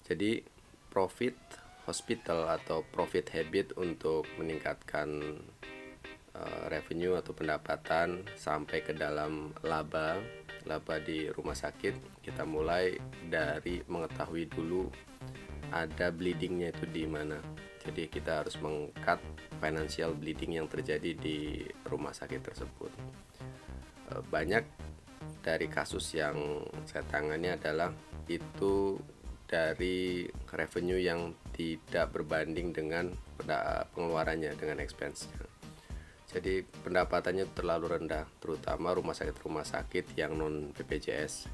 Jadi profit hospital atau profit habit untuk meningkatkan revenue atau pendapatan sampai ke dalam laba di rumah sakit, kita mulai dari mengetahui dulu ada bleedingnya itu di mana. Jadi kita harus meng-cut financial bleeding yang terjadi di rumah sakit tersebut. Banyak dari kasus yang saya tangani adalah itu dari revenue yang tidak berbanding dengan pengeluarannya, dengan expense-nya. Jadi pendapatannya terlalu rendah, terutama rumah sakit yang non BPJS.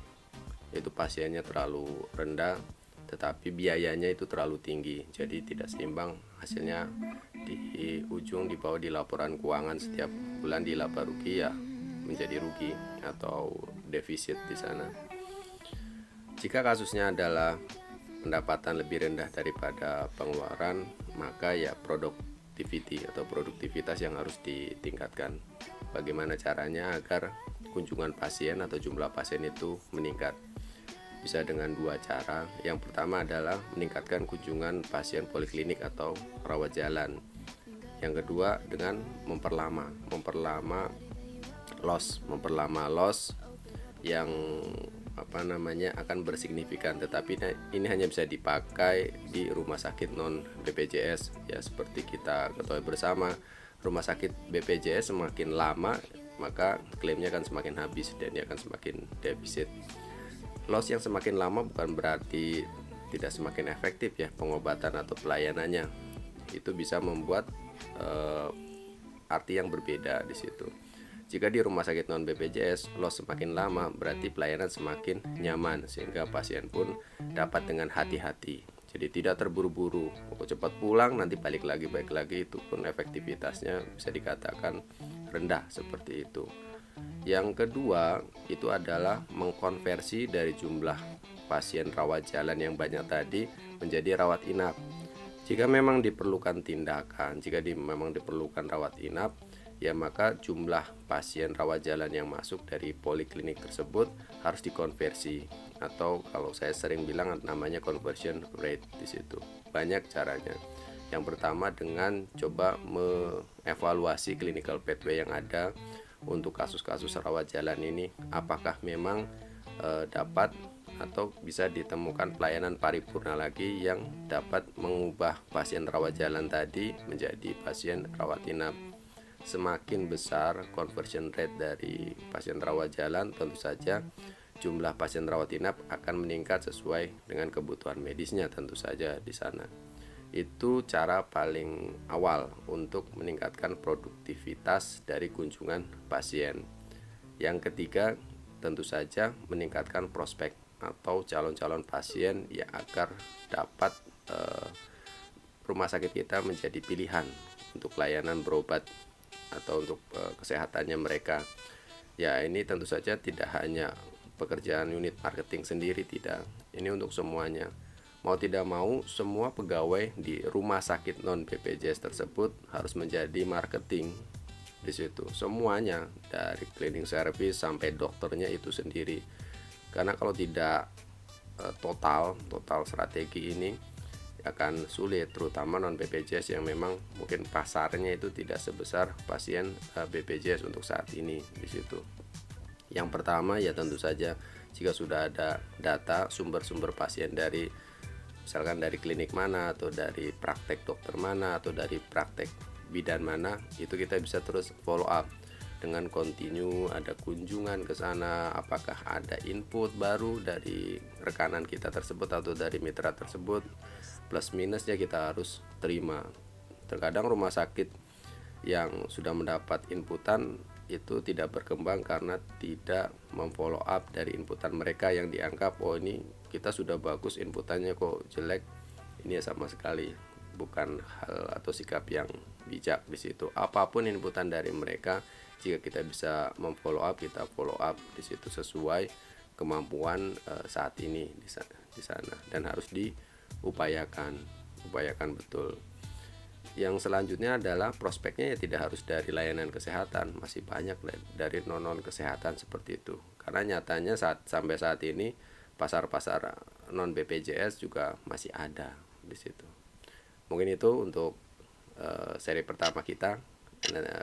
Itu pasiennya terlalu rendah, tetapi biayanya itu terlalu tinggi, jadi tidak seimbang. Hasilnya di ujung dibawa di laporan keuangan setiap bulan di laba rugi, ya menjadi rugi atau defisit di sana. Jika kasusnya adalah pendapatan lebih rendah daripada pengeluaran, maka ya productivity atau produktivitas yang harus ditingkatkan. Bagaimana caranya agar kunjungan pasien atau jumlah pasien itu meningkat? Bisa dengan dua cara. Yang pertama adalah meningkatkan kunjungan pasien poliklinik atau rawat jalan. Yang kedua dengan memperlama loss yang akan bersignifikan, tetapi ini hanya bisa dipakai di rumah sakit non BPJS. Ya seperti kita ketahui bersama, rumah sakit BPJS semakin lama maka klaimnya akan semakin habis dan dia akan semakin defisit. Loss yang semakin lama bukan berarti tidak semakin efektif ya pengobatan atau pelayanannya. Itu bisa membuat arti yang berbeda di situ. Jika di rumah sakit non BPJS loss semakin lama, berarti pelayanan semakin nyaman sehingga pasien pun dapat dengan hati-hati. Jadi tidak terburu-buru, cepat pulang nanti balik lagi, itu pun efektivitasnya bisa dikatakan rendah seperti itu. Yang kedua itu adalah mengkonversi dari jumlah pasien rawat jalan yang banyak tadi menjadi rawat inap. Jika memang diperlukan tindakan, memang diperlukan rawat inap, ya maka jumlah pasien rawat jalan yang masuk dari poliklinik tersebut harus dikonversi, atau kalau saya sering bilang namanya conversion rate di situ. Banyak caranya. Yang pertama dengan coba mengevaluasi clinical pathway yang ada untuk kasus-kasus rawat jalan ini, apakah memang dapat atau bisa ditemukan pelayanan paripurna lagi yang dapat mengubah pasien rawat jalan tadi menjadi pasien rawat inap. Semakin besar conversion rate dari pasien rawat jalan, tentu saja jumlah pasien rawat inap akan meningkat sesuai dengan kebutuhan medisnya tentu saja di sana. Itu cara paling awal untuk meningkatkan produktivitas dari kunjungan pasien. Yang ketiga, tentu saja meningkatkan prospek atau calon-calon pasien ya agar dapat rumah sakit kita menjadi pilihan untuk layanan berobat atau untuk kesehatannya mereka. Ya ini tentu saja tidak hanya pekerjaan unit marketing sendiri, tidak. Ini untuk semuanya. Mau tidak mau, semua pegawai di rumah sakit non BPJS tersebut harus menjadi marketing di situ. Semuanya dari cleaning service sampai dokternya itu sendiri. Karena kalau tidak total strategi ini akan sulit, terutama non BPJS yang memang mungkin pasarnya itu tidak sebesar pasien BPJS untuk saat ini di situ. Yang pertama ya tentu saja jika sudah ada data sumber-sumber pasien dari misalkan dari klinik mana atau dari praktek dokter mana atau dari praktek bidan mana, itu kita bisa terus follow up dengan continue, ada kunjungan ke sana, apakah ada input baru dari rekanan kita tersebut atau dari mitra tersebut, plus minusnya kita harus terima. Terkadang rumah sakit yang sudah mendapat inputan itu tidak berkembang karena tidak memfollow up dari inputan mereka yang dianggap oh ini kita sudah bagus, inputannya kok jelek. Ini ya sama sekali bukan hal atau sikap yang bijak di situ. Apapun inputan dari mereka, jika kita bisa memfollow up, kita follow up di situ sesuai kemampuan saat ini di sana dan harus diupayakan betul. Yang selanjutnya adalah prospeknya ya tidak harus dari layanan kesehatan, masih banyak dari non kesehatan seperti itu. Karena nyatanya sampai saat ini pasar-pasar non BPJS juga masih ada di situ. Mungkin itu untuk seri pertama kita.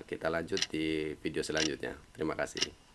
Kita lanjut di video selanjutnya. Terima kasih.